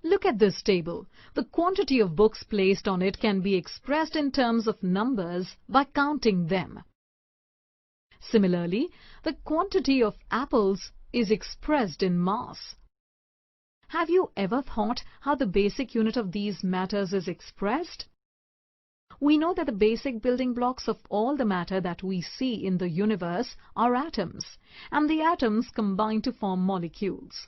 Look at this table. The quantity of books placed on it can be expressed in terms of numbers by counting them. Similarly, the quantity of apples is expressed in mass. Have you ever thought how the basic unit of these matters is expressed? We know that the basic building blocks of all the matter that we see in the universe are atoms, and the atoms combine to form molecules.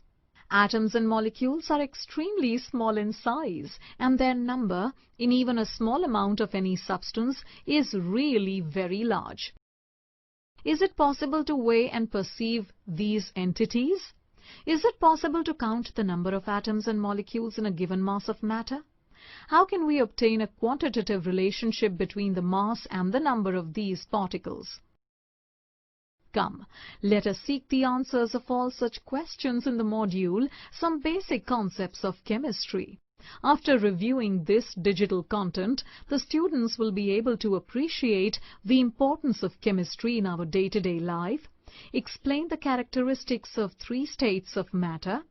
Atoms and molecules are extremely small in size, and their number in even a small amount of any substance is really very large. Is it possible to weigh and perceive these entities? Is it possible to count the number of atoms and molecules in a given mass of matter? How can we obtain a quantitative relationship between the mass and the number of these particles? Come, let us seek the answers of all such questions in the module Some Basic Concepts of Chemistry. After reviewing this digital content, the students will be able to appreciate the importance of chemistry in our day-to-day life, explain the characteristics of 3 states of matter,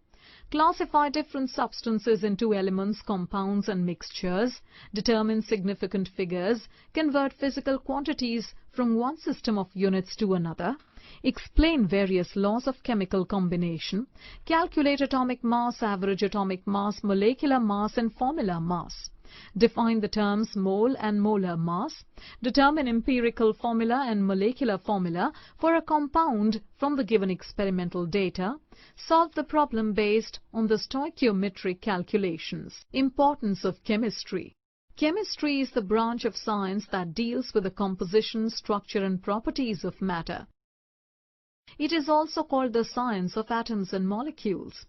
classify different substances into elements, compounds and mixtures, determine significant figures, convert physical quantities from one system of units to another, explain various laws of chemical combination, calculate atomic mass, average atomic mass, molecular mass and formula mass. Define the terms mole and molar mass, determine empirical formula and molecular formula for a compound from the given experimental data, solve the problem based on the stoichiometric calculations. Importance of chemistry. Chemistry is the branch of science that deals with the composition, structure and properties of matter. It is also called the science of atoms and molecules.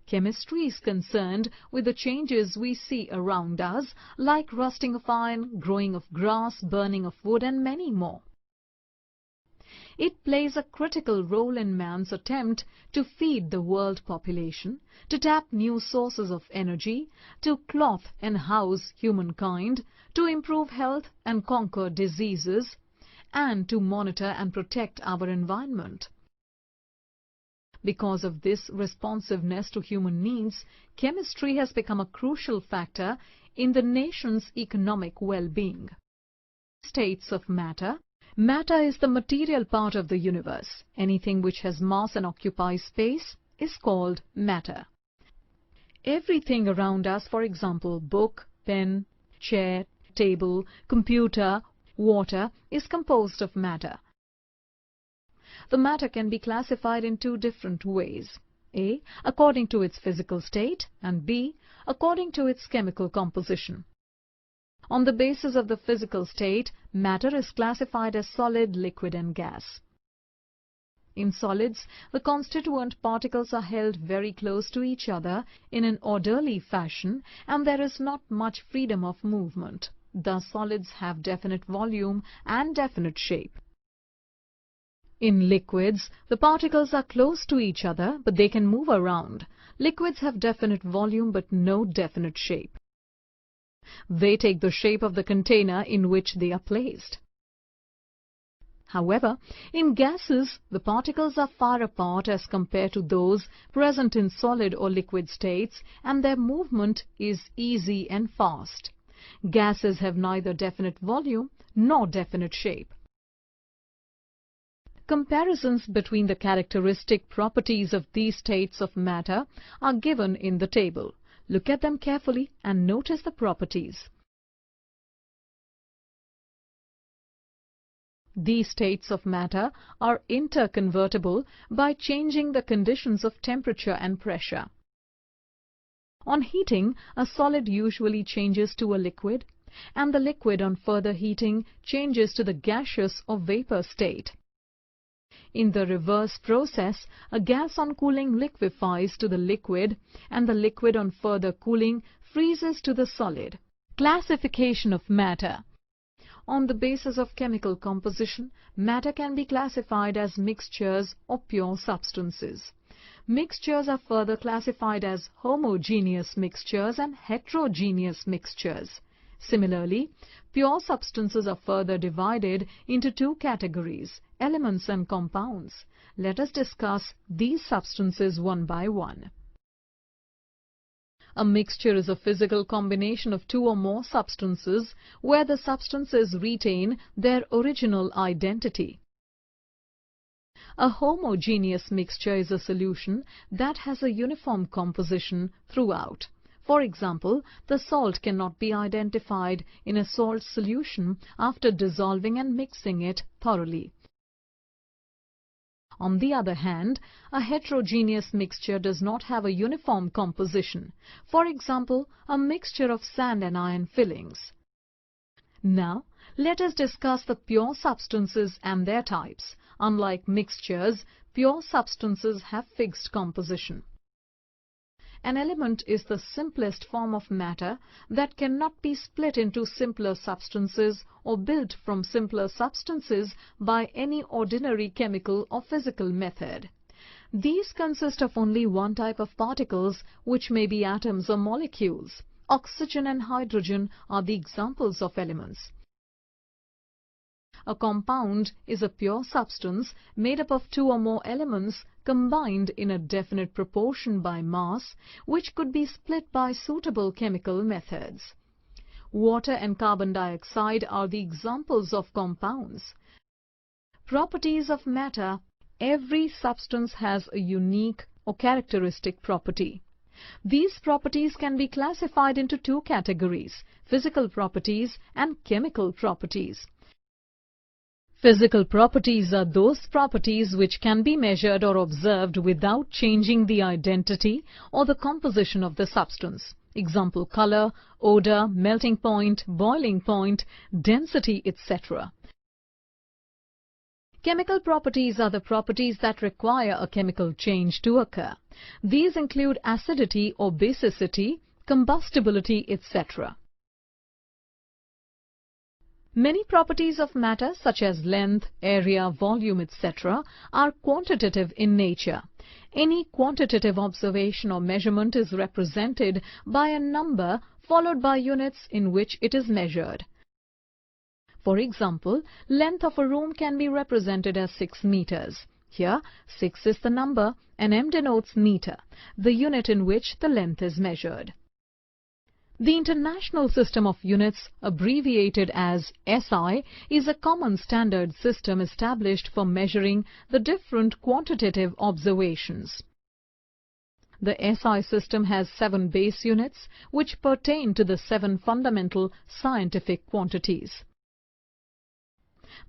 Chemistry is concerned with the changes we see around us, like rusting of iron, growing of grass, burning of wood and many more. It plays a critical role in man's attempt to feed the world population, to tap new sources of energy, to clothe and house humankind, to improve health and conquer diseases, and to monitor and protect our environment. Because of this responsiveness to human needs, chemistry has become a crucial factor in the nation's economic well-being. States of matter. Matter is the material part of the universe. Anything which has mass and occupies space is called matter. Everything around us, for example, book, pen, chair, table, computer, water, is composed of matter. The matter can be classified in 2 different ways. A. According to its physical state, and B. According to its chemical composition. On the basis of the physical state, matter is classified as solid, liquid and gas. In solids, the constituent particles are held very close to each other in an orderly fashion, and there is not much freedom of movement. Thus, solids have definite volume and definite shape. In liquids, the particles are close to each other, but they can move around. Liquids have definite volume but no definite shape. They take the shape of the container in which they are placed. However, in gases, the particles are far apart as compared to those present in solid or liquid states, and their movement is easy and fast. Gases have neither definite volume nor definite shape. Comparisons between the characteristic properties of these states of matter are given in the table. Look at them carefully and notice the properties. These states of matter are interconvertible by changing the conditions of temperature and pressure. On heating, a solid usually changes to a liquid, and the liquid on further heating changes to the gaseous or vapor state. In the reverse process, a gas on cooling liquefies to the liquid, and the liquid on further cooling freezes to the solid. Classification of matter. On the basis of chemical composition, matter can be classified as mixtures or pure substances. Mixtures are further classified as homogeneous mixtures and heterogeneous mixtures. Similarly, pure substances are further divided into 2 categories, elements and compounds. Let us discuss these substances one by one. A mixture is a physical combination of two or more substances where the substances retain their original identity. A homogeneous mixture is a solution that has a uniform composition throughout. For example, the salt cannot be identified in a salt solution after dissolving and mixing it thoroughly. On the other hand, a heterogeneous mixture does not have a uniform composition. For example, a mixture of sand and iron fillings. Now, let us discuss the pure substances and their types. Unlike mixtures, pure substances have fixed composition. An element is the simplest form of matter that cannot be split into simpler substances or built from simpler substances by any ordinary chemical or physical method. These consist of only one type of particles, which may be atoms or molecules. Oxygen and hydrogen are the examples of elements. A compound is a pure substance made up of two or more elements combined in a definite proportion by mass, which could be split by suitable chemical methods. Water and carbon dioxide are the examples of compounds. Properties of matter. Every substance has a unique or characteristic property. These properties can be classified into two categories: physical properties and chemical properties. Physical properties are those properties which can be measured or observed without changing the identity or the composition of the substance. Example: color, odor, melting point, boiling point, density, etc. Chemical properties are the properties that require a chemical change to occur. These include acidity or basicity, combustibility, etc. Many properties of matter, such as length, area, volume, etc., are quantitative in nature. Any quantitative observation or measurement is represented by a number followed by units in which it is measured. For example, length of a room can be represented as 6 meters. Here, 6 is the number and m denotes meter, the unit in which the length is measured. The International System of Units, abbreviated as SI, is a common standard system established for measuring the different quantitative observations. The SI system has 7 base units, which pertain to the 7 fundamental scientific quantities.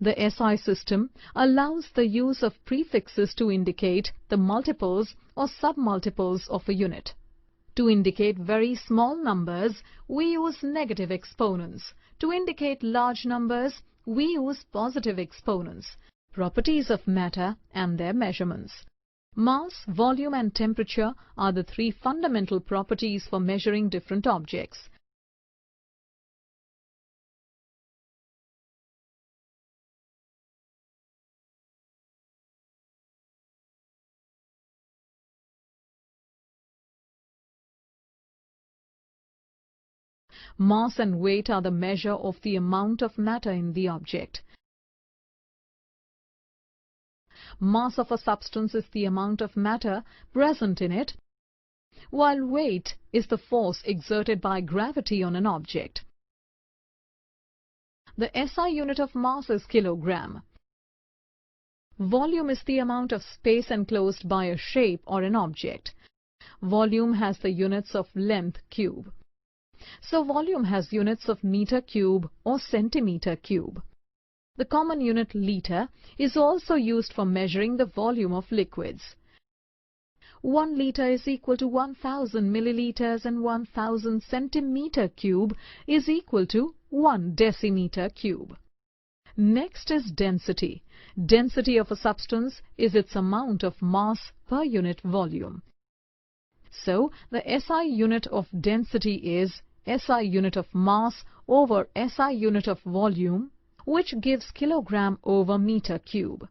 The SI system allows the use of prefixes to indicate the multiples or submultiples of a unit. To indicate very small numbers, we use negative exponents. To indicate large numbers, we use positive exponents. Properties of matter and their measurements. Mass, volume and temperature are the 3 fundamental properties for measuring different objects. Mass and weight are the measure of the amount of matter in the object. Mass of a substance is the amount of matter present in it, while weight is the force exerted by gravity on an object. The SI unit of mass is kilogram. Volume is the amount of space enclosed by a shape or an object. Volume has the units of length cube. So volume has units of meter cube or centimeter cube. The common unit liter is also used for measuring the volume of liquids. 1 liter is equal to 1000 milliliters and 1000 centimeter cube is equal to 1 decimeter cube. Next is density. Density of a substance is its amount of mass per unit volume. So, the SI unit of density is SI unit of mass over SI unit of volume, which gives kilogram over meter cube.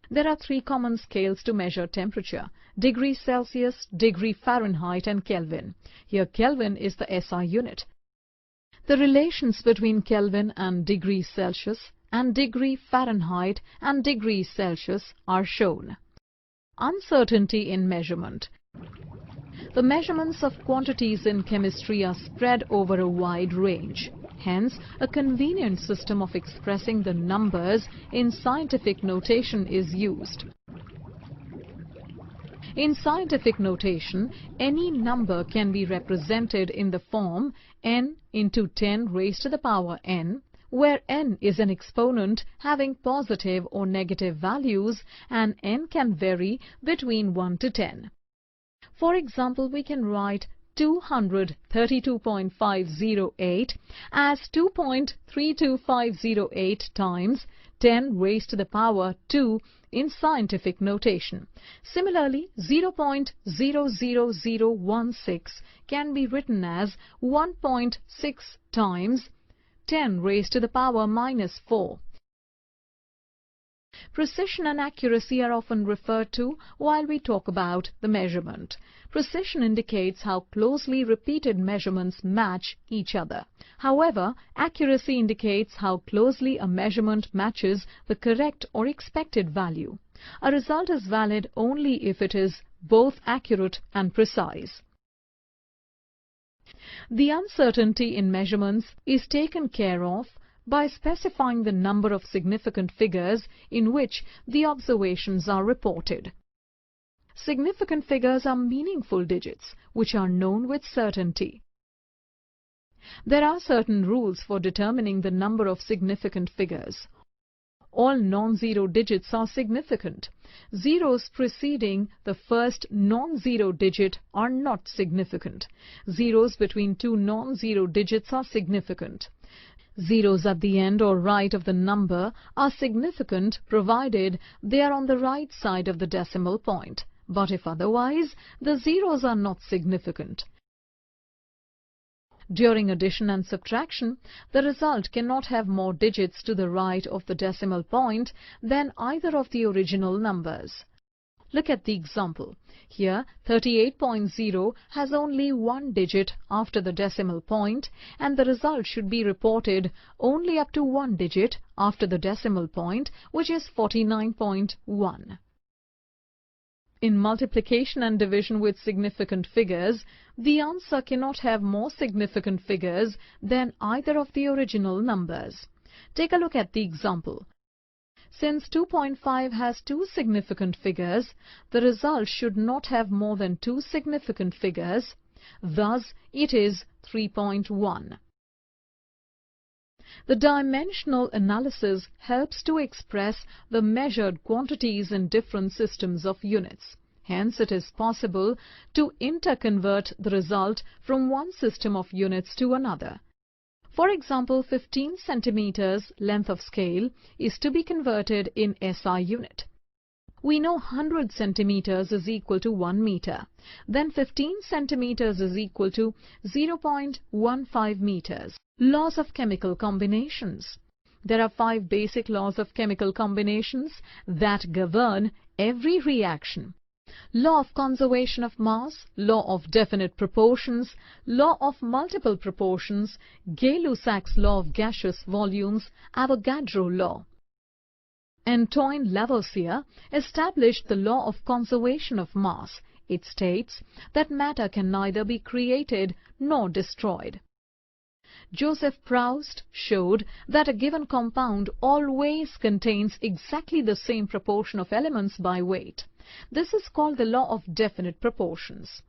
There are 3 common scales to measure temperature: degree Celsius, degree Fahrenheit and Kelvin. Here Kelvin is the SI unit. The relations between Kelvin and degree Celsius and degree Fahrenheit and degree Celsius are shown. Uncertainty in measurement. The measurements of quantities in chemistry are spread over a wide range. Hence, a convenient system of expressing the numbers in scientific notation is used. In scientific notation, any number can be represented in the form n into 10 raised to the power n, where n is an exponent having positive or negative values and n can vary between 1 to 10. For example, we can write 232.508 as 2.32508 times 10 raised to the power 2 in scientific notation. Similarly, 0.00016 can be written as 1.6 times 10 raised to the power minus 4. Precision and accuracy are often referred to while we talk about the measurement. Precision indicates how closely repeated measurements match each other. However, accuracy indicates how closely a measurement matches the correct or expected value. A result is valid only if it is both accurate and precise. The uncertainty in measurements is taken care of by specifying the number of significant figures in which the observations are reported. Significant figures are meaningful digits which are known with certainty. There are certain rules for determining the number of significant figures. All non-zero digits are significant. Zeros preceding the first non-zero digit are not significant. Zeros between two non-zero digits are significant. Zeros at the end or right of the number are significant provided they are on the right side of the decimal point. But if otherwise, the zeros are not significant. During addition and subtraction, the result cannot have more digits to the right of the decimal point than either of the original numbers. Look at the example. Here, 38.0 has only one digit after the decimal point, and the result should be reported only up to one digit after the decimal point, which is 49.1. In multiplication and division with significant figures, the answer cannot have more significant figures than either of the original numbers. Take a look at the example. Since 2.5 has two significant figures, the result should not have more than two significant figures. Thus, it is 3.1. The dimensional analysis helps to express the measured quantities in different systems of units. Hence, it is possible to interconvert the result from one system of units to another. For example, 15 centimeters length of scale is to be converted in SI unit. We know 100 centimeters is equal to 1 meter. Then 15 centimeters is equal to 0.15 meters. Laws of chemical combinations. There are 5 basic laws of chemical combinations that govern every reaction. Law of conservation of mass, law of definite proportions, law of multiple proportions, Gay-Lussac's law of gaseous volumes, Avogadro law. Antoine Lavoisier established the law of conservation of mass. It states that matter can neither be created nor destroyed. Joseph Proust showed that a given compound always contains exactly the same proportion of elements by weight. This is called the law of definite proportions.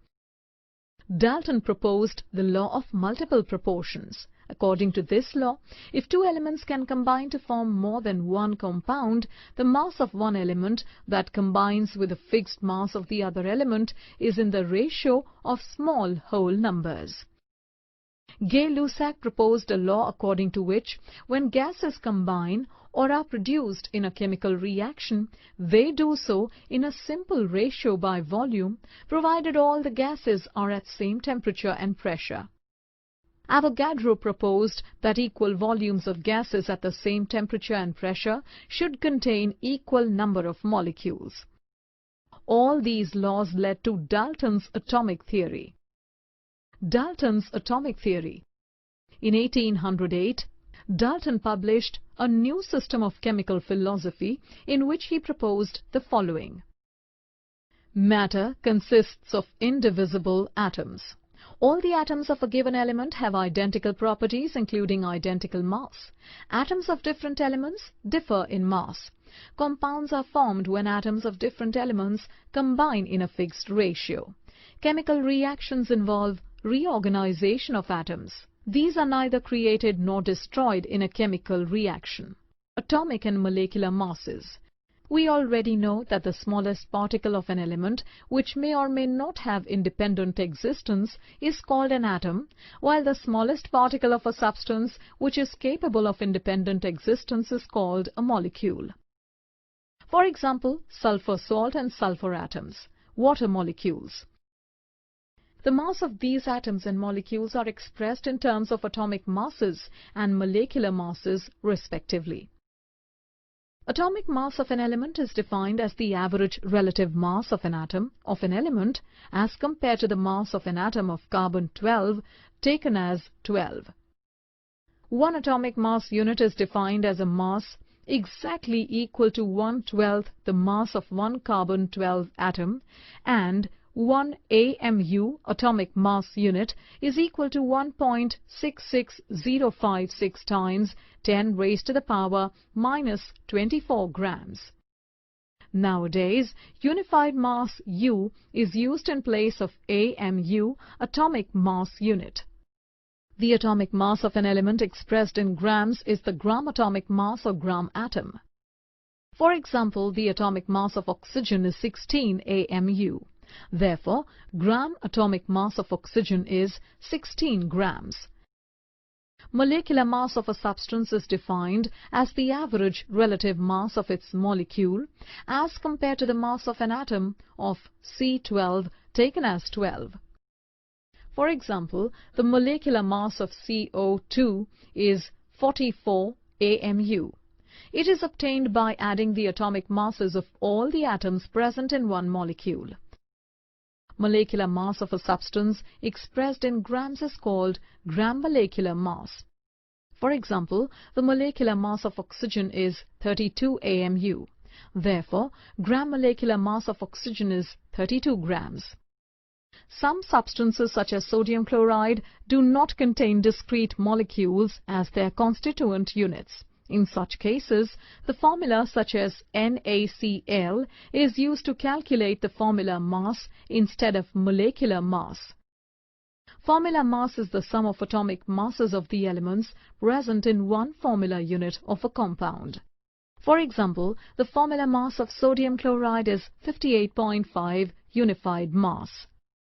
Dalton proposed the law of multiple proportions. According to this law, if two elements can combine to form more than one compound, the mass of one element that combines with the fixed mass of the other element is in the ratio of small whole numbers. Gay-Lussac proposed a law according to which, when gases combine or are produced in a chemical reaction, they do so in a simple ratio by volume, provided all the gases are at same temperature and pressure. Avogadro proposed that equal volumes of gases at the same temperature and pressure should contain equal number of molecules. All these laws led to Dalton's atomic theory. Dalton's atomic theory. In 1808, Dalton published a new system of chemical philosophy in which he proposed the following. Matter consists of indivisible atoms. All the atoms of a given element have identical properties, including identical mass. Atoms of different elements differ in mass. Compounds are formed when atoms of different elements combine in a fixed ratio. Chemical reactions involve reorganization of atoms. These are neither created nor destroyed in a chemical reaction. Atomic and molecular masses. We already know that the smallest particle of an element, which may or may not have independent existence, is called an atom, while the smallest particle of a substance which is capable of independent existence is called a molecule. For example, sulfur salt and sulfur atoms, water molecules. The mass of these atoms and molecules are expressed in terms of atomic masses and molecular masses, respectively. Atomic mass of an element is defined as the average relative mass of an atom of an element as compared to the mass of an atom of carbon-12 taken as 12. One atomic mass unit is defined as a mass exactly equal to 1/12 the mass of one carbon-12 atom, and 1 AMU atomic mass unit is equal to 1.66056 times 10 raised to the power minus 24 grams. Nowadays, unified mass U is used in place of AMU atomic mass unit. The atomic mass of an element expressed in grams is the gram atomic mass or gram atom. For example, the atomic mass of oxygen is 16 AMU. Therefore, gram atomic mass of oxygen is 16 grams. Molecular mass of a substance is defined as the average relative mass of its molecule as compared to the mass of an atom of C12 taken as 12. For example, the molecular mass of CO2 is 44 AMU. It is obtained by adding the atomic masses of all the atoms present in one molecule. Molecular mass of a substance expressed in grams is called gram molecular mass. For example, the molecular mass of oxygen is 32 AMU. Therefore, gram molecular mass of oxygen is 32 grams. Some substances such as sodium chloride do not contain discrete molecules as their constituent units. In such cases, the formula such as NaCl is used to calculate the formula mass instead of molecular mass. Formula mass is the sum of atomic masses of the elements present in one formula unit of a compound. For example, the formula mass of sodium chloride is 58.5 unified mass.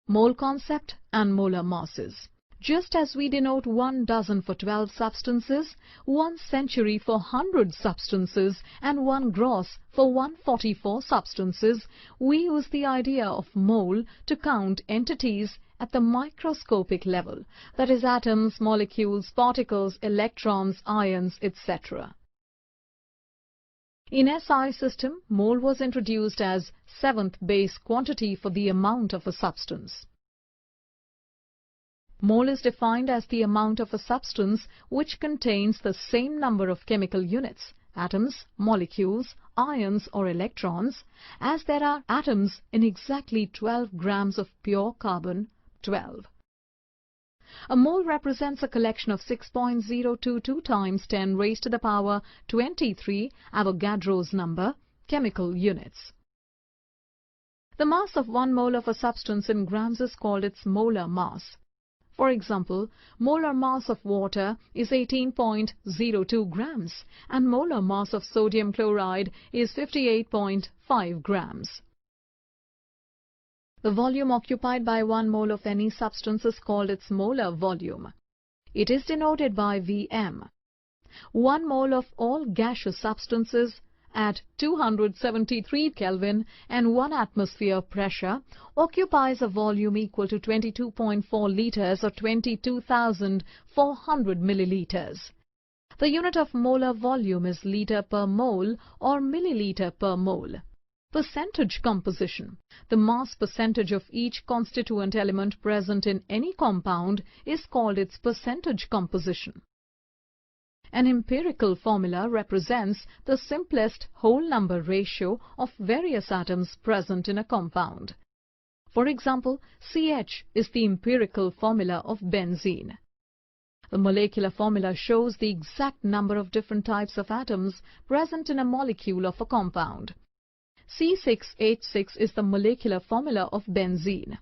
Mole concept and molar masses. Just as we denote 1 dozen for 12 substances, 1 century for 100 substances, and 1 gross for 144 substances, we use the idea of mole to count entities at the microscopic level, that is atoms, molecules, particles, electrons, ions, etc. In SI system, mole was introduced as 7th base quantity for the amount of a substance. Mole is defined as the amount of a substance which contains the same number of chemical units, atoms, molecules, ions or electrons, as there are atoms in exactly 12 grams of pure carbon-12. A mole represents a collection of 6.022 times 10 raised to the power 23 Avogadro's number chemical units. The mass of 1 mole of a substance in grams is called its molar mass. For example, molar mass of water is 18.02 grams and molar mass of sodium chloride is 58.5 grams. The volume occupied by 1 mole of any substance is called its molar volume. It is denoted by Vm. 1 mole of all gaseous substances at 273 Kelvin and 1 atmosphere pressure occupies a volume equal to 22.4 liters or 22,400 milliliters. The unit of molar volume is liter per mole or milliliter per mole. Percentage composition. The mass percentage of each constituent element present in any compound is called its percentage composition. An empirical formula represents the simplest whole number ratio of various atoms present in a compound. For example, CH is the empirical formula of benzene. The molecular formula shows the exact number of different types of atoms present in a molecule of a compound. C6H6 is the molecular formula of benzene.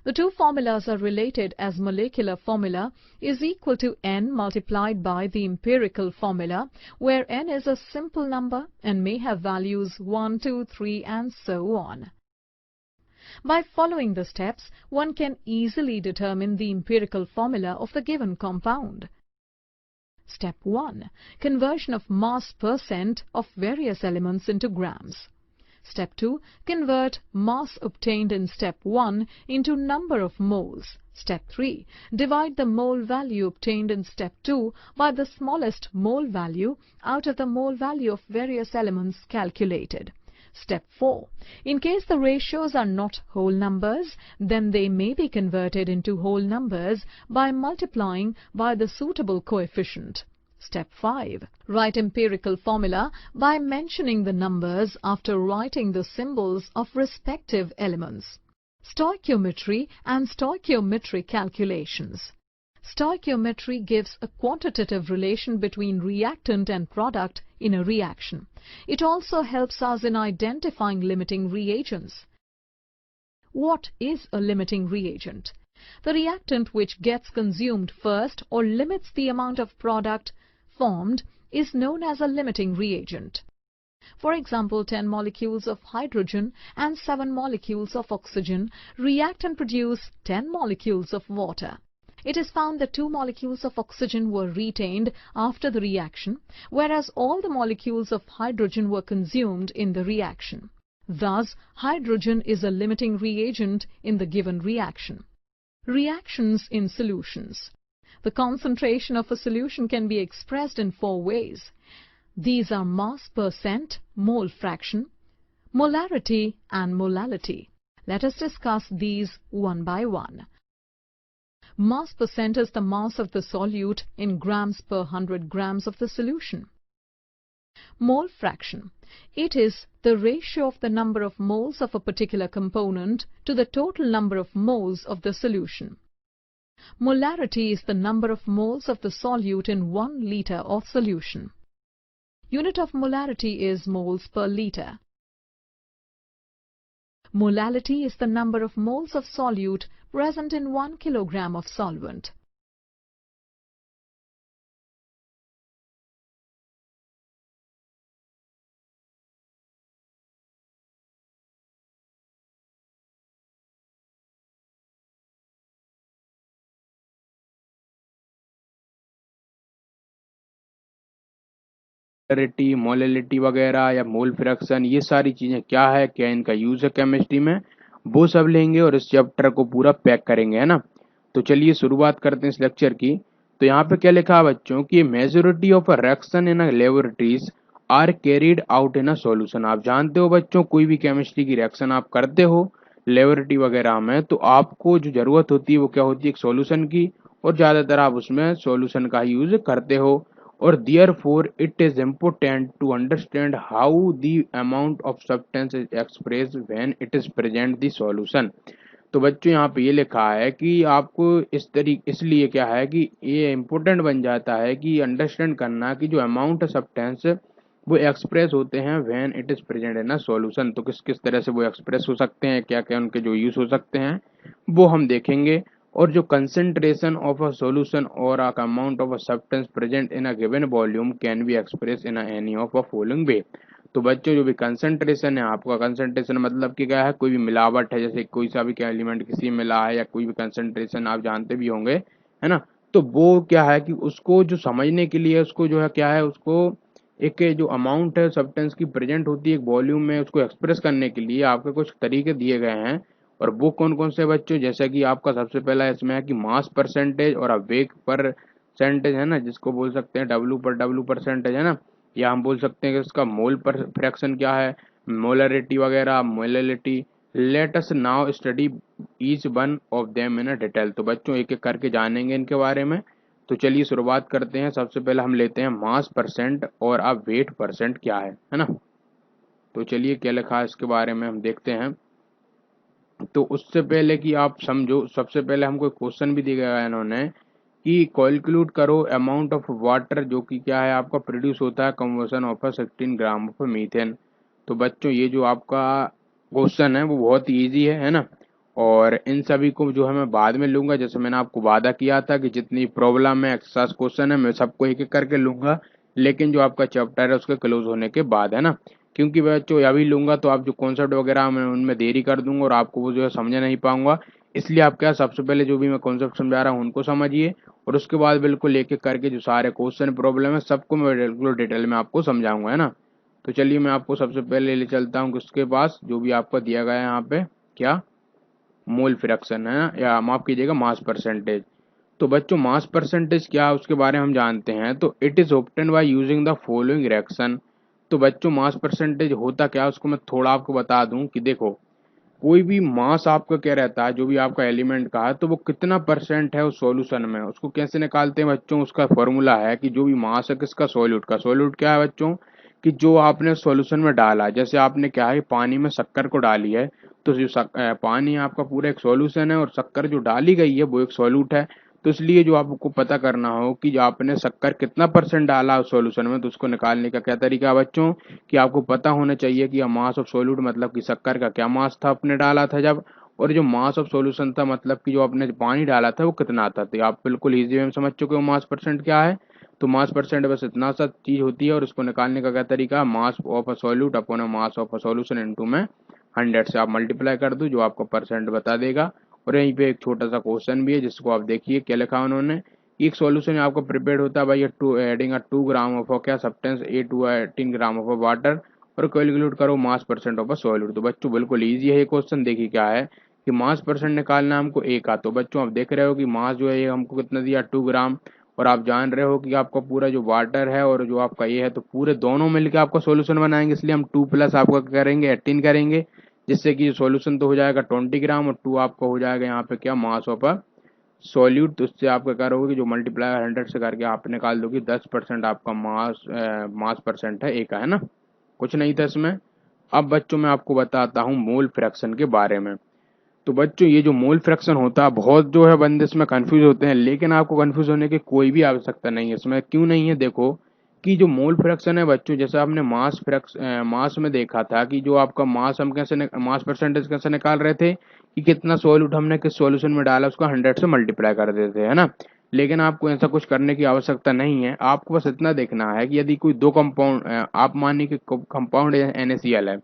The two formulas are related as molecular formula is equal to n multiplied by the empirical formula, where n is a simple number and may have values 1, 2, 3 and so on. By following the steps, one can easily determine the empirical formula of the given compound. Step 1. Conversion of mass percent of various elements into grams. Step 2. Convert mass obtained in step 1 into number of moles. Step 3. Divide the mole value obtained in step 2 by the smallest mole value out of the mole value of various elements calculated. Step 4. In case the ratios are not whole numbers, then they may be converted into whole numbers by multiplying by the suitable coefficient. Step 5. Write empirical formula by mentioning the numbers after writing the symbols of respective elements. Stoichiometry and stoichiometric calculations. Stoichiometry gives a quantitative relation between reactant and product in a reaction. It also helps us in identifying limiting reagents. What is a limiting reagent? The reactant which gets consumed first or limits the amount of product formed is known as a limiting reagent. For example, 10 molecules of hydrogen and 7 molecules of oxygen react and produce 10 molecules of water. It is found that 2 molecules of oxygen were retained after the reaction, whereas all the molecules of hydrogen were consumed in the reaction. Thus, hydrogen is a limiting reagent in the given reaction. Reactions in solutions. The concentration of a solution can be expressed in 4 ways. These are mass percent, mole fraction, molarity and molality. Let us discuss these one by one. Mass percent is the mass of the solute in grams per 100 grams of the solution. Mole fraction. It is the ratio of the number of moles of a particular component to the total number of moles of the solution. Molarity is the number of moles of the solute in 1 liter of solution. Unit of molarity is moles per liter. Molality is the number of moles of solute present in 1 kilogram of solvent. Molality वगैरह या mole fraction, ये सारी चीज़ें क्या है, क्या इनका use है केमिस्ट्री में, वो सब लेंगे और इस चैप्टर को पूरा पैक करेंगे, है ना। तो चलिए शुरुआत करते हैं इस लेक्चर की। तो यहाँ पे क्या लिखा है बच्चों कि majority of a reaction in laboratories are carried out in a solution. आप जानते हो बच्चों, कोई भी केमिस्ट्री की रिएक्शन आप करते हो लेबोरेटरी वगैरह में, तो आपको जो ज़रूरत होती है वो क्या होती है, एक सॉल्यूशन की, और ज़्यादातर आप उसमें सॉल्यूशन का ही यूज़ करते हो। और therefore it is important to understand how the amount of substance is expressed when it is present the solution। तो बच्चों यहाँ पे ये लिखा है कि आपको इसलिए क्या है कि ये इम्पोर्टेंट बन जाता है कि अंडरस्टैंड करना कि जो अमाउंट ऑफ सब्सटेंस वो एक्सप्रेस होते हैं when it is present in a solution. तो किस किस तरह से वो एक्सप्रेस हो सकते हैं, क्या क्या उनके जो यूज हो सकते हैं वो हम देखेंगे। और जो कंसंट्रेशन ऑफ अ सॉल्यूशन और अ amount of a substance present in a given volume can be express in any of a following वे। तो बच्चों जो भी कंसंट्रेशन है, आपका कंसंट्रेशन मतलब कि क्या है, कोई भी मिलावट है, जैसे कोई सा भी क्या एलिमेंट किसी में मिला है या कोई भी कंसंट्रेशन आप जानते भी होंगे, है ना। तो वो क्या है कि उसको जो समझने के लिए उसको जो है क्या है, उसको एक जो अमाउंट है सब्सटेंस की प्रेजेंट होती है एक वॉल्यूम में, उसको एक्सप्रेस करने के लिए आपके कुछ तरीके दिए गए हैं। और वो कौन कौन से बच्चों, जैसा कि आपका सबसे पहला इसमें है कि मास परसेंटेज और वेग परसेंटेज, है ना, जिसको बोल सकते हैं डब्ल्यू पर डब्ल्यू परसेंटेज, है ना। या हम बोल सकते हैं कि उसका मोल पर फ्रैक्शन क्या है, मोलरिटी वगैरह, molality. Let us now study each one of them in a detail. तो बच्चों एक एक करके जानेंगे इनके बारे में। तो चलिए शुरुआत करते हैं। सबसे पहले हम लेते हैं मास परसेंट और अब वेट परसेंट क्या है ना। तो चलिए क्या लिखा है इसके बारे में हम देखते हैं। तो उससे पहले कि आप समझो, सबसे पहले हमको क्वेश्चन भी दिया गया है इन्होंने कि कैलकुलेट करो अमाउंट ऑफ वाटर जो कि क्या है आपका प्रोड्यूस होता है conversion of 16 gram of methane. तो बच्चों ये जो आपका क्वेश्चन है वो बहुत ईजी है ना। और इन सभी को जो है मैं बाद में लूंगा, जैसे मैंने आपको वादा किया था कि जितनी प्रॉब्लम है एक्सरसाइज क्वेश्चन है मैं सबको एक एक करके लूंगा, लेकिन जो आपका चैप्टर है उसके क्लोज होने के बाद है ना। क्योंकि बच्चों अभी लूंगा तो आप जो कॉन्सेप्ट वगैरह मैं उनमें देरी कर दूंगा और आपको वो जो है समझ नहीं पाऊंगा। इसलिए आप क्या सबसे पहले जो भी मैं कॉन्सेप्ट समझा रहा हूँ उनको समझिए, और उसके बाद बिल्कुल एक एक करके जो सारे क्वेश्चन प्रॉब्लम है सबको मैं बिल्कुल डिटेल में आपको समझाऊंगा, है ना। तो चलिए मैं आपको सबसे पहले ले चलता हूँ किसके पास, जो भी आपका दिया गया है यहाँ पे क्या, मोल फ्रैक्शन है ना, या माफ कीजिएगा मास परसेंटेज। तो बच्चों मास परसेंटेज क्या है उसके बारे में हम जानते हैं। तो it is obtain by using the following reaction. तो बच्चों मास परसेंटेज होता क्या है उसको मैं थोड़ा आपको बता दूं कि देखो, कोई भी मास आपका क्या रहता है, जो भी आपका एलिमेंट का है, तो वो कितना परसेंट है उस सॉल्यूशन में, उसको कैसे निकालते हैं बच्चों। उसका फॉर्मूला है कि जो भी मास है किसका, सॉल्यूट का। सॉल्यूट क्या है बच्चों, कि जो आपने सॉल्यूशन में डाला, जैसे आपने क्या है पानी में शक्कर को डाली है, तो जो पानी आपका पूरा एक सॉल्यूशन है और शक्कर जो डाली गई है वो एक सॉल्यूट है। तो इसलिए जो आपको पता करना हो कि जो आपने शक्कर कितना परसेंट डाला उस सॉल्यूशन में, तो उसको निकालने का क्या तरीका है बच्चों, कि आपको पता होना चाहिए कि मास ऑफ सॉल्यूट मतलब कि शक्कर का क्या मास था आपने डाला था जब, और जो मास ऑफ सॉल्यूशन था मतलब कि जो आपने पानी डाला था वो कितना था। तो आप बिल्कुल इजी वे में समझ चुके हो मास परसेंट क्या है। तो मास परसेंट बस इतना सा चीज होती है, और उसको निकालने का क्या तरीका है, मास of a solute upon a mass of a solution into में 100 से आप मल्टीप्लाई कर दो, जो आपको परसेंट बता देगा। और यहीं पे एक छोटा सा क्वेश्चन भी है जिसको आप देखिए क्या लिखा है उन्होंने। एक सॉल्यूशन आपका प्रिपेयर्ड होता है by to adding a 2 gram of क्या substance a to 18 gram of water, और कैलकुलेट करो mass percent of a solute. तो बच्चों बिल्कुल इजी है ये क्वेश्चन। देखिए क्या है कि मास परसेंट निकालना है हमको ए का। तो बच्चों आप देख रहे हो कि मास जो है ये हमको कितना दिया 2 ग्राम, और आप जान रहे हो कि आपका पूरा जो वाटर है और जो आपका ये है, तो पूरे दोनों मिलकर आपका सॉल्यूशन बनाएंगे, इसलिए हम 2 प्लस आपका करेंगे 18 करेंगे, जिससे कि सॉल्यूशन तो हो जाएगा 20 ग्राम, और 2 आपका हो जाएगा यहाँ पे क्या, मास ऑफ अ सॉल्यूट। तो उससे आप क्या करोगे कि जो मल्टीप्लाई 100 से करके आप निकाल दोगे 10% आपका मास परसेंट है ए का, है ना। कुछ नहीं था इसमें। अब बच्चों मैं आपको बताता हूँ मोल फ्रैक्शन के बारे में। तो बच्चों ये जो मोल फ्रैक्शन होता है, बहुत जो है बंदे इसमें कंफ्यूज होते हैं, लेकिन आपको कंफ्यूज होने की कोई भी आवश्यकता नहीं है इसमें। क्यों नहीं है, देखो कि जो मोल फ्रैक्शन है बच्चों, जैसे आपने मास में देखा था कि जो आपका मास हम कैसे मास परसेंटेज कैसे निकाल रहे थे, कि कितना सॉल्यूट हमने किस सॉल्यूशन में डाला उसको 100 से मल्टीप्लाई कर देते हैं, है ना। लेकिन आपको ऐसा कुछ करने की आवश्यकता नहीं है। आपको बस इतना देखना है कि यदि कोई दो कंपाउंड, आप मानिए कि कंपाउंड NaCl है,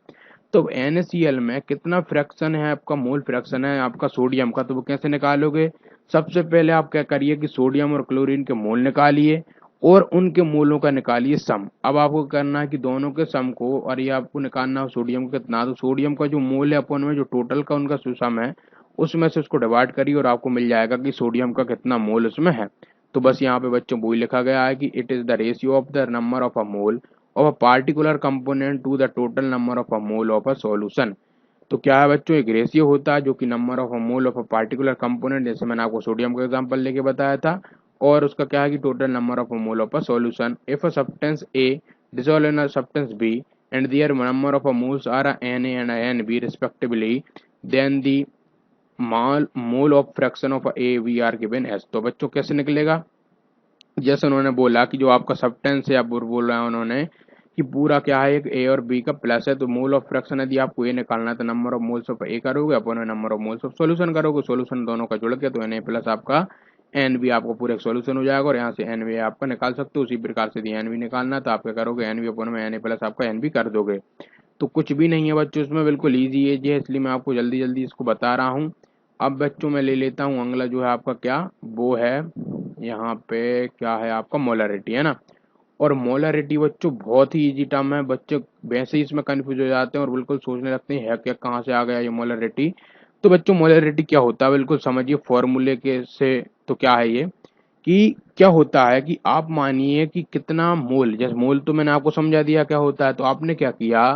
तो NaCl में कितना फ्रैक्शन है आपका, मोल फ्रैक्शन है आपका सोडियम का, तो वो कैसे निकालोगे। सबसे पहले आप क्या करिए कि सोडियम और क्लोरीन के मोल निकालिए, और उनके मोलों का निकालिए सम। अब आपको करना है कि दोनों के सम को, और ये आपको निकालना है सोडियम का कितना, तो सोडियम का जो मोल है अपन में जो टोटल का उनका सम है, उसमें से उसको डिवाइड करिए और आपको मिल जाएगा कि सोडियम का कितना मोल उसमें है। तो बस यहाँ पे बच्चों वही लिखा गया है कि it is the ratio of the number of a mole of a particular component to the total number of a mole of a solution। तो क्या है बच्चों, एक रेशियो होता है जो कि number of a mole of a particular component, जैसे मैंने आपको सोडियम का एग्जांपल लेके बताया था, और उसका क्या है कि total number of a mole of a solution. If a substance A dissolve in a substance B and their number of a moles are a Na and a Nb respectively, then the mole of fraction of a we are given as। तो बच्चों कैसे निकलेगा, जैसे उन्होंने बोला कि जो आपका सब्सटेंस है, अब बोल रहा है उन्होंने कि पूरा क्या है, एक ए और बी का प्लस है, तो मोल ऑफ फ्रैक्शन यदि आपको ए निकालना है तो number of moles of A करोगे अपन number of moles of solution करोगे, सॉल्यूशन दोनों का जुड़ के तो Na प्लस आपका एन बी आपको पूरा एक सॉल्यूशन हो जाएगा, और यहाँ से एन बी आपका निकाल सकते हो। उसी प्रकार से एन बी निकालना तो आप क्या करोगे, एन बी अपन में Na प्लस आपका एन बी कर दोगे। तो कुछ भी नहीं है बच्चों इसमें, बिल्कुल ईजी है, इसलिए मैं आपको जल्दी जल्दी इसको बता रहा हूँ। अब बच्चों मैं ले लेता हूँ अगला जो है आपका क्या, वो है यहाँ पे क्या है आपका मोलरिटी, है ना। और मोलरिटी बच्चों बहुत ही इजी टर्म है, बच्चे वैसे ही इसमें कंफ्यूज हो जाते हैं और बिल्कुल सोचने लगते हैं है क्या, कहाँ से आ गया ये मोलरिटी। तो बच्चों मोलरिटी क्या होता है बिल्कुल समझिए फॉर्मूले के से। तो क्या है ये, कि क्या होता है कि आप मानिए कि कितना मोल, जैसे मोल तो मैंने आपको समझा दिया क्या होता है, तो आपने क्या किया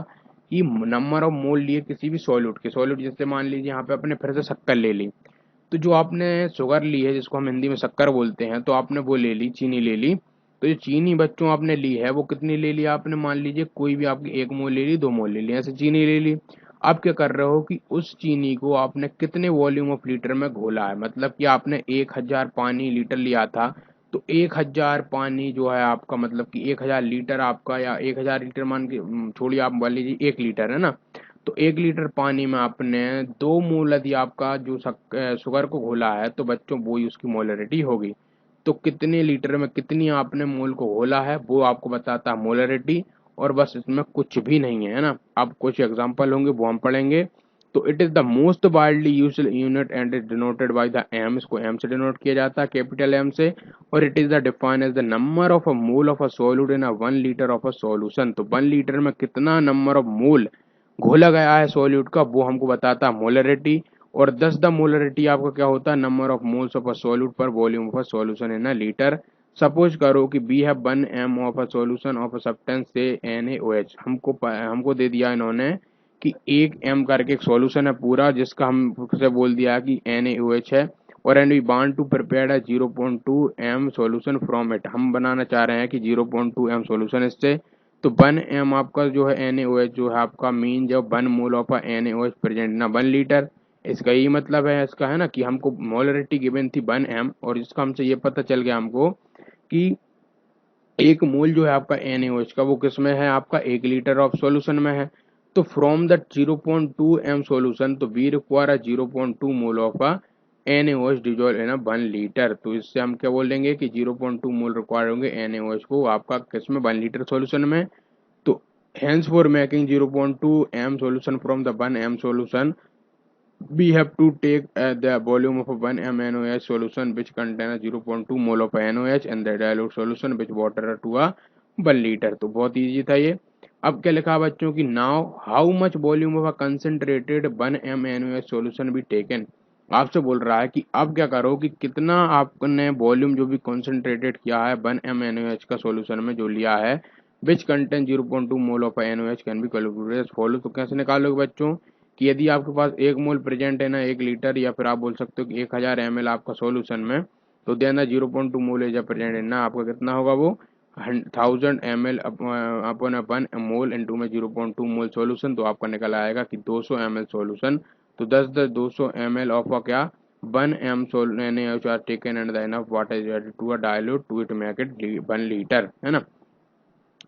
कि नंबर ऑफ मोल लिए किसी भी सॉल्यूट के, सॉल्यूट जैसे मान लीजिए यहाँ पे अपने फिर से शक्कर ले ली, तो जो आपने शुगर ली है, जिसको हम हिंदी में शक्कर बोलते हैं, तो आपने वो ले ली, चीनी ले ली। तो ये चीनी बच्चों आपने ली है, वो कितनी ले ली आपने, मान लीजिए कोई भी आपकी 1 मोल ले ली, 2 मोल ले ली, ऐसे चीनी ले ली। आप क्या कर रहे हो कि उस चीनी को आपने कितने वॉल्यूम ऑफ लीटर में घोला है, मतलब कि आपने 1000 पानी लीटर लिया था, तो 1000 पानी जो है आपका, मतलब कि 1000 लीटर आपका, या 1000 लीटर मान के छोड़िए, आप मान लीजिए 1 लीटर है ना। तो 1 लीटर पानी में आपने 2 मोल यदि आपका जो शुगर को घोला है, तो बच्चों वो ही उसकी मोलरिटी होगी। तो कितने लीटर में कितनी आपने मोल को घोला है, वो आपको बताता है मोलरिटी। और बस, इसमें कुछ भी नहीं है ना। अब कुछ एग्जांपल होंगे वो हम पढ़ेंगे। तो it is the most widely used unit and is denoted by the M, इसको एम से डिनोट किया जाता है, कैपिटल एम से। और it is the defined as the number of a mole of a solute in a 1 litre of a solution. तो 1 litre में कितना नंबर ऑफ मोल घोला गया है सॉल्यूट का, वो हमको बताता है मोलरिटी। और 10 द मोलरिटी आपका क्या होता है, number of moles of a solute per volume of a solution in a litre. Suppose करो कि we have 1 m of a solution of a substance से NaOH। हमको दे दिया इन्होंने कि 1 m करके एक सॉल्यूशन है पूरा, जिसका हम से बोल दिया कि NaOH है। और and we want to prepare a 0.2 m solution from it. हम बनाना चाह रहे हैं कि 0.2 m सॉल्यूशन इससे। तो 1 m आपका जो है NaOH जो है आपका मीन, जो 1 मोल ऑफ NaOH प्रेजेंट ना 1 लीटर। इसका यही मतलब है इसका, है ना, कि हमको मोलरिटी गिवन थी 1 m, और इसका हमसे ये पता चल गया हमको कि 1 मोल जो है आपका NaOH का, वो किस में है आपका, 1 लीटर ऑफ सॉल्यूशन में है। तो फ्रॉम द 0.2 m सॉल्यूशन, तो we require a 0.2 mole of a NaOH dissolve in a 1 litre. तो इससे हम क्या बोलेंगे कि 0.2 मोल रिक्वायर होंगे NaOH को आपका किस में, 1 लीटर सॉल्यूशन में। तो hence for making 0.2 m solution from the 1 m solution, we have to take the volume of a 1 m NaOH solution which contain a 0.2 mole of NaOH and the dilute solution with water to a 1 litre. तो बहुत easy था ये। अब क्या लिखा बच्चों की, now how much volume of a concentrated 1 m NaOH solution be taken. आपसे बोल रहा है कि अब क्या करो कि कितना आपने वॉल्यूम जो भी कंसेंट्रेटेड किया है 1 m NaOH का सॉल्यूशन में जो लिया है, which contain 0.2 mole of NaOH can be calculated follow. तो कैसे निकालोगे बच्चों कि यदि आपके पास 1 मोल प्रेजेंट है ना 1 लीटर, या फिर आप बोल सकते हो कि 1000 ml आपका सॉल्यूशन में, तो देना 0.2 मोल एज प्रेजेंट है ना, आपका कितना होगा वो 1000 ml अपॉन 1 मोल इंटू में 0.2 मोल सॉल्यूशन, तो आपका निकल आएगा कि 200 ml सॉल्यूशन। तो 200 ml ऑफ का क्या, 1 m NaOH are taken and the enough water is added to a dilute to it make it 1 litre, है ना।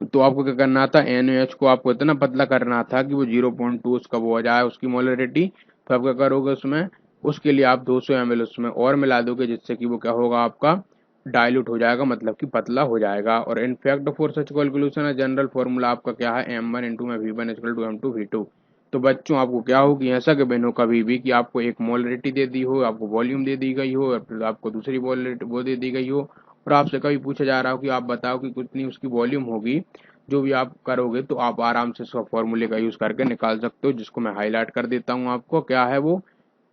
तो आपको क्या करना था, NaOH को आपको इतना पतला करना था कि वो 0.2 उसका वो हो जाए उसकी मोलरिटी। तो आप क्या करोगे उसमें, उसके लिए आप 200 ml उसमें और मिला दोगे, जिससे कि वो क्या होगा आपका डाइल्यूट हो जाएगा, मतलब कि पतला हो जाएगा। और in fact for such calculation general formula आपका क्या है, M1 इंटू में V1 equal to M2 V2। तो बच्चों आपको क्या हो कि ऐसा कभी हो कभी भी कि आपको एक मोलरिटी दे दी हो, आपको वॉल्यूम दे दी गई हो, और फिर आपको दूसरी मोलरिटी वो दे दी गई हो, और आपसे कभी पूछा जा रहा हो कि आप बताओ कि कितनी उसकी वॉल्यूम होगी, जो भी आप करोगे तो आप आराम से इसका फॉर्मूले का यूज करके निकाल सकते हो, जिसको मैं हाईलाइट कर देता हूँ आपको। क्या है वो,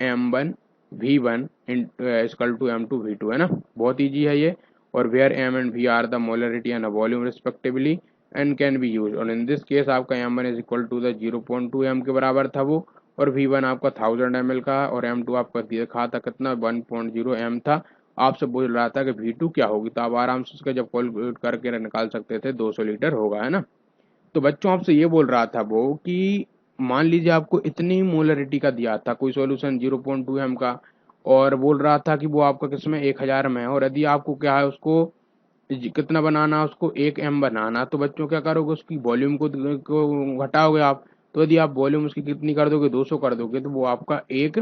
M1 V1 equal to M2 V2, है ना। बहुत ईजी है ये। और where M and V are the molarity and volume respectively and can be use. और इन दिस केस आपका M1 is equal to the 0.2 m के बराबर था वो, और V1 आपका 1000 ml का, और M2 आपका देखा था कितना 1.0 m था। आपसे बोल रहा था कि V2 क्या होगी, तो आप आराम से उसका जब कैलकुलेट करके निकाल सकते थे, 200 लीटर होगा, है ना। तो बच्चों आपसे ये बोल रहा था वो कि मान लीजिए आपको इतनी मोलरिटी का दिया था कोई सॉल्यूशन 0.2 m का, और बोल रहा था कि वो आपका किसमें 1000 में है, और यदि आपको क्या है उसको कितना बनाना है, उसको 1 m बनाना। तो बच्चों क्या करोगे, उसकी वॉल्यूम को घटाओगे आप। तो यदि आप वॉल्यूम उसकी कितनी कर दोगे, 200 कर दोगे, तो वो आपका 1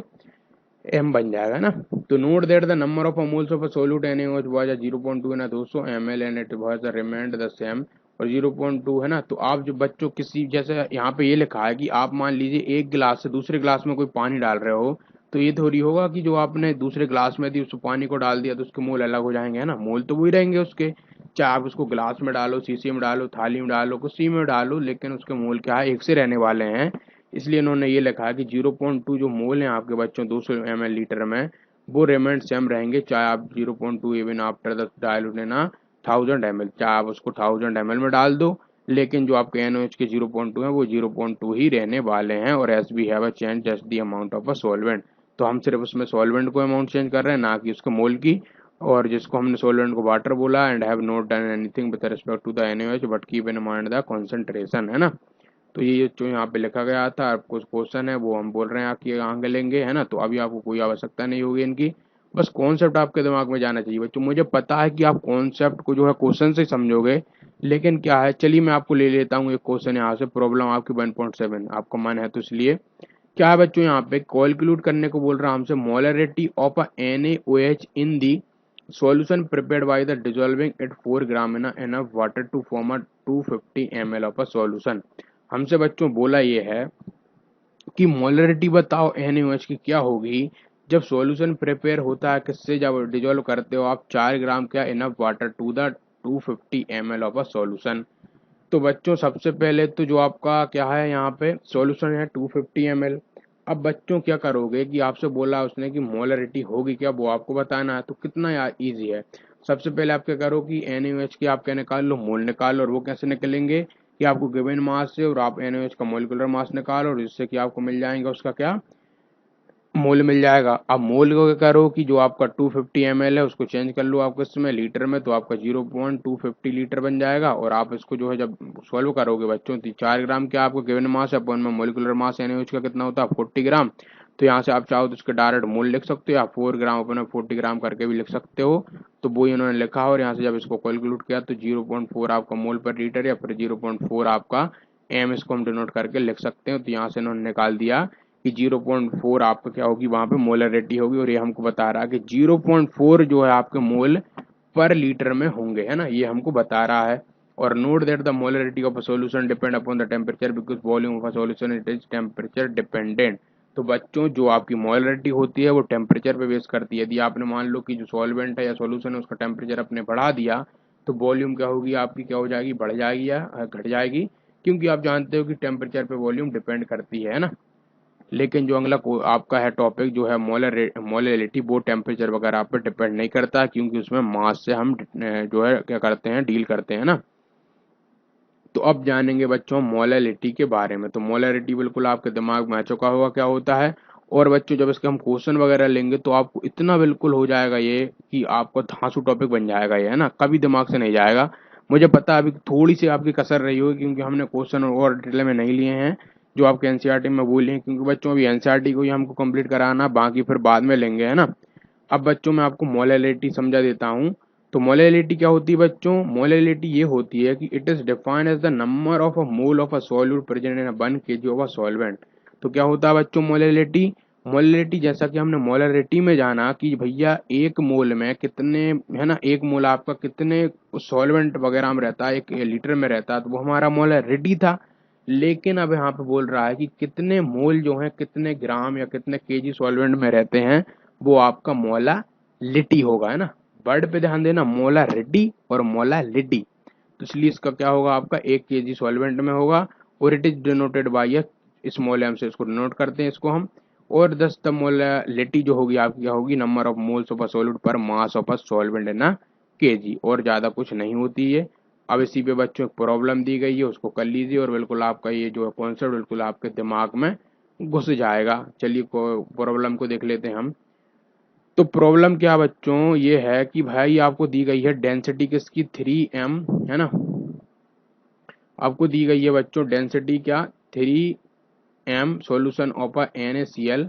m बन जाएगा ना। तो note that the number of moles of a solute NaOH was 0.2 ना 200 ml and it was remained the same, और 0.2 है ना। तो आप जो बच्चों किसी, जैसे यहाँ पे ये लिखा है कि आप मान लीजिए एक गिलास से दूसरे गिलास में कोई पानी डाल रहे हो, तो ये थोड़ी होगा कि जो आपने दूसरे गिलास में दी उस पानी को डाल दिया तो उसके मोल अलग हो जाएंगे, है ना। मोल तो वही रहेंगे उसके, चाहे आप उसको गिलास में डालो, शीशे में डालो, थाली में डालो, किसी में डालो, लेकिन उसके मोल क्या है, एक से रहने वाले हैं। इसलिए इन्होंने ये लिखा है कि 0.2 जो मोल हैं आपके बच्चों 200 ml लीटर में, वो रिमेंड सेम रहेंगे, चाहे आप 0.2 इवन आफ्टर द डाइल्यूट ना 1000 ml, चाहे आप उसको 1000 ml में डाल दो, लेकिन जो आपके NaOH के 0.2 है वो 0.2 ही रहने वाले हैं। और S V have a change just the amount of a solvent. तो हम सिर्फ उसमें सॉल्वेंट को अमाउंट चेंज कर रहे हैं, ना कि उसके मोल की। और जिसको हमने सॉल्वेंट को वाटर बोला, and have not done anything with respect to the NaOH but keep in mind the concentration, है ना। तो ये जो यहाँ पे लिखा गया था, आपको क्वेश्चन है वो हम बोल रहे हैं आपकी आगे लेंगे, है ना। तो अभी आपको कोई आवश्यकता नहीं होगी इनकी, बस कॉन्सेप्ट आपके दिमाग में जाना चाहिए बच्चों। मुझे पता है कि आप कॉन्सेप्ट को जो है क्वेश्चन से समझोगे, लेकिन क्या है, चलिए मैं आपको ले लेता हूँ एक क्वेश्चन यहाँ से। प्रॉब्लम आपकी 1.7, आपका मन है तो इसलिए क्या है बच्चों, यहाँ पे कैलकुलेट करने को बोल रहा है हमसे molarity of a NaOH in the solution prepared by the dissolving at 4 gram in enough water to form a 250 ml of a solution। हमसे बच्चों बोला ये है कि मोलरिटी बताओ NaOH की क्या होगी जब सॉल्यूशन प्रिपेयर होता है किससे, जब डिजोल्व करते हो आप 4 ग्राम क्या enough water to the 250 ml of a solution. तो बच्चों सबसे पहले तो जो आपका क्या है यहाँ पे सॉल्यूशन है 250 ml। अब बच्चों क्या करोगे कि आपसे बोला उसने कि मोलरिटी होगी क्या, वो आपको बताना है। तो कितना यार इजी है, सबसे पहले आप क्या करो कि NaOH की आप क्या निकाल लो, मोल निकाल लो। और वो कैसे निकलेंगे कि आपको गिवन मास से और आप NaOH का मोलिकुलर मास निकालो, और जिससे कि आपको मिल जाएंगे उसका क्या मोल मिल जाएगा। अब मोल को क्या करो कि जो आपका 250 ml है उसको चेंज कर लो आप इसमें लीटर में, तो आपका 0.250 लीटर बन जाएगा। और आप इसको जो है जब सॉल्व करोगे बच्चों तो 4 ग्राम क्या आपको गिवन मास है, अपन में मोलिकुलर मास NaOH का कितना होता है 40 ग्राम। तो यहाँ से आप चाहो तो इसके डायरेक्ट मोल लिख सकते हो, या 4 ग्राम अपन 40 ग्राम करके भी लिख सकते हो। तो वो इन्होंने लिखा, और यहाँ से जब इसको कैलकुलेट किया तो 0.4 आपका मोल पर लीटर, या फिर 0.4 आपका एम, इसको हम डिनोट करके लिख सकते हैं। तो यहाँ से इन्होंने निकाल दिया कि 0.4 आपका क्या होगी वहां पे मोलरिटी होगी। और ये हमको बता रहा है कि 0.4 जो है आपके मोल पर लीटर में होंगे, है ना, ये हमको बता रहा है। और note that the molarity of a solution depend upon the temperature because volume of a solution it is temperature dependent. तो बच्चों जो आपकी मोलरिटी होती है वो टेम्परेचर पे बेस करती है। यदि आपने मान लो कि जो सॉल्वेंट है या सॉल्यूशन है उसका टेम्परेचर अपने बढ़ा दिया, तो वॉल्यूम क्या होगी आपकी, क्या हो जाएगी, बढ़ जाएगी या घट जाएगी, क्योंकि आप जानते हो कि टेम्परेचर पे वॉल्यूम डिपेंड करती है ना। लेकिन जो अगला आपका है टॉपिक जो है मोलरिटी, वो टेम्परेचर वगैरह पर डिपेंड नहीं करता, क्योंकि उसमें मास से हम जो है क्या करते हैं, डील करते हैं ना। तो अब जानेंगे बच्चों मोलरिटी के बारे में। तो मोलरिटी बिल्कुल आपके दिमाग में आ चुका होगा क्या होता है। और बच्चों जब इसके हम क्वेश्चन वगैरह लेंगे तो आपको इतना बिल्कुल हो जाएगा ये कि आपको धांसू टॉपिक बन जाएगा ये, है ना, कभी दिमाग से नहीं जाएगा। मुझे पता है अभी थोड़ी सी आपकी कसर रही होगी, क्योंकि हमने क्वेश्चन और डिटेल में नहीं लिए हैं जो आपके एनसीईआरटी में वो लिए हैं, क्योंकि बच्चों अभी एनसीईआरटी को ही हमको कंप्लीट कराना, बाकी फिर बाद में लेंगे, है ना। अब बच्चों मैं आपको मोलरिटी समझा देता हूँ। तो मोलरिटी क्या होती है बच्चों, मोलरिटी ये होती है कि it is defined as the number of a mole of a solute present in 1 kg of a solvent. तो क्या होता है बच्चों मोलरिटी, मोलरिटी जैसा कि हमने मोलरिटी में जाना कि भैया एक मोल में कितने, है ना, एक मोल आपका कितने सॉल्वेंट वगैरह में रहता है, 1 लीटर में रहता है, तो वो हमारा मोलरिटी था। लेकिन अब यहाँ पे बोल रहा है कि कितने मोल जो है कितने ग्राम या कितने केजी सॉल्वेंट में रहते हैं, वो आपका मोलालिटी होगा, है ना। वर्ड पे ध्यान देना, मोलारिटी और मोलालिटी। तो इसलिए इसका क्या होगा आपका 1 kg सॉल्वेंट में होगा, और it is denoted by a small M से इसको डिनोट करते हैं इसको हम। और दस द मोलालिटी जो होगी आपकी क्या होगी, number of moles of a solute per mass of a solvent in a kg, और ज्यादा कुछ नहीं होती है। अब इसी पे बच्चों एक प्रॉब्लम दी गई है, उसको कर लीजिए और बिल्कुल आपका ये जो है कॉन्सेप्ट बिल्कुल आपके दिमाग में घुस जाएगा। चलिए प्रॉब्लम को देख लेते हैं हम। तो प्रॉब्लम क्या बच्चों ये है कि भाई आपको दी गई है डेंसिटी किसकी 3m, है ना। आपको दी गई है बच्चों डेंसिटी क्या 3m solution of a NaCl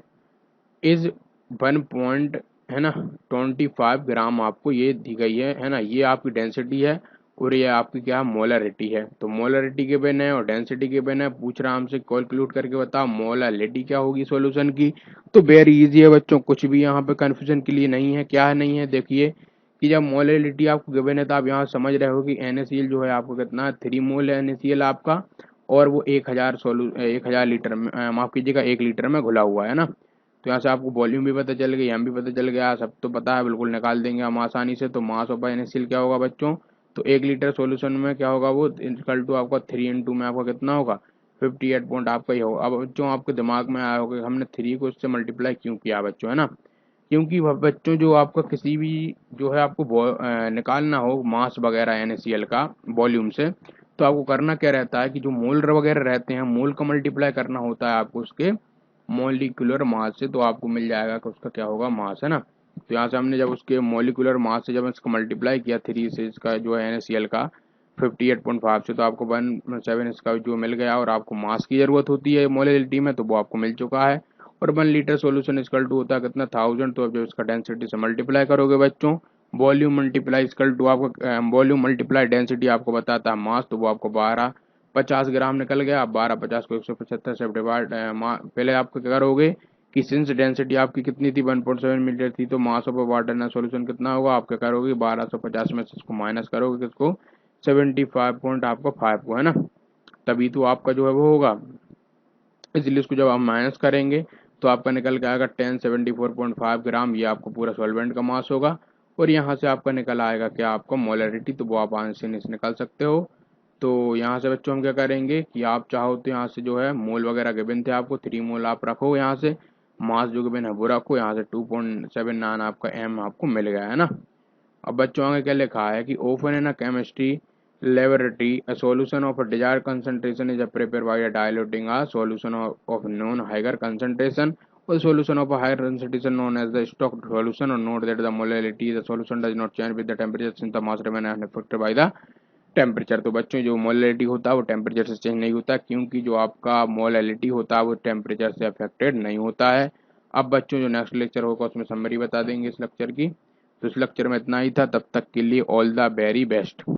is 1 है ना 25 ग्राम आपको ये दी गई है ना, ये आपकी डेंसिटी है। और ये आपकी क्या मोलरिटी है। तो मोलरिटी के बिन है और डेंसिटी के बिन है, पूछ रहा हमसे कैलकुलेट करके बताओ मोलरिटी क्या होगी सॉल्यूशन की। तो वेरी इजी है बच्चों, कुछ भी यहाँ पे कंफ्यूजन के लिए नहीं है। क्या है नहीं है, देखिए कि जब मोलरिटी आपको गिवन है तो आप यहाँ समझ रहे हो कि NaCl जो है आपको कितना 3 मोल है NaCl आपका, और वो 1000 लीटर में माफ कीजिएगा 1 लीटर में घुला हुआ है ना। तो यहाँ से आपको वॉल्यूम भी पता चल गई, एम भी पता चल गया, सब तो पता है, बिल्कुल निकाल देंगे हम आसानी से। तो मास ऑफ NaCl क्या होगा बच्चों, तो 1 लीटर सॉल्यूशन में क्या होगा वो इक्वल टू आपका 3 × में आपका कितना होगा 58 पॉइंट आपका ही होगा। अब बच्चों आपके दिमाग में आया होगा कि हमने 3 को इससे मल्टीप्लाई क्यों किया बच्चों, है ना। क्योंकि बच्चों जो आपका किसी भी जो है आपको निकालना हो मास वगैरह NaCl का वॉल्यूम से, तो आपको करना क्या रहता है कि जो मोल वगैरह रहते हैं मोल का मल्टीप्लाई करना होता है आपको उसके मॉलिक्यूलर मास से, तो आपको मिल जाएगा कि उसका क्या होगा, मास, है ना। तो यहाँ से हमने जब उसके मॉलिक्यूलर मास से जब इसको मल्टीप्लाई किया 3 से इसका जो है NaCl का 58.5 से, तो आपको 1.7 इसका जो मिल गया, और आपको मास की जरूरत होती है मोलिलिटी में, तो वो आपको मिल चुका है। और 1 लीटर सोल्यूशन इक्वल टू होता है कितना, 1000। तो अब जब इसका डेंसिटी से मल्टीप्लाई करोगे बच्चों, वॉल्यूम मल्टीप्लाई इक्वल टू आपका वॉल्यूम मल्टीप्लाई डेंसिटी आपको बताता है मास, तो वो आपको 1250 ग्राम निकल गया। अब 1250 को 175 से डिवाइड, पहले आप क्या करोगे कि सिंस डेंसिटी आपकी कितनी थी, 1.7 मीटर थी, तो मास ऑफ वाटर ना सॉल्यूशन कितना होगा, आप क्या करोगे 1250 में से इसको माइनस करोगे किसको, 75 पॉइंट आपको 5 को, है ना। तभी तो आपका जो है वो होगा, इसलिए इसको जब आप माइनस करेंगे तो आपका निकल के आएगा 1074.5 ग्राम, ये आपको पूरा सॉल्वेंट का मास होगा। और यहाँ से आपका निकल आएगा क्या, आपका मोलरिटी, तो वो आप आंसर से निकाल सकते हो। तो यहाँ से बच्चों हम क्या करेंगे कि आप चाहो तो यहाँ से जो है मोल वगैरह गिवन थे आपको, 3 मोल आप रखो, यहाँ से मास जो गिवन है वो रखो, यहाँ से 2.79 आपका एम आपको मिल गया, है ना। अब बच्चों आगे क्या लिखा है कि open in a chemistry laboratory a solution of a desired concentration is prepared by diluting a solution of known higher concentration or solution of a higher concentration known as the stock solution, or note that the molality the solution does not change with the temperature since the mass remain unaffected by the temperature. तो बच्चों जो molality होता है वो temperature से change नहीं होता, क्योंकि जो आपका मोलैलिटी होता है वो टेम्परेचर से अफेक्टेड नहीं होता है। अब बच्चों जो नेक्स्ट लेक्चर होगा उसमें समरी बता देंगे इस लेक्चर की। तो इस लेक्चर में इतना ही था, तब तक के लिए ऑल द वेरी बेस्ट।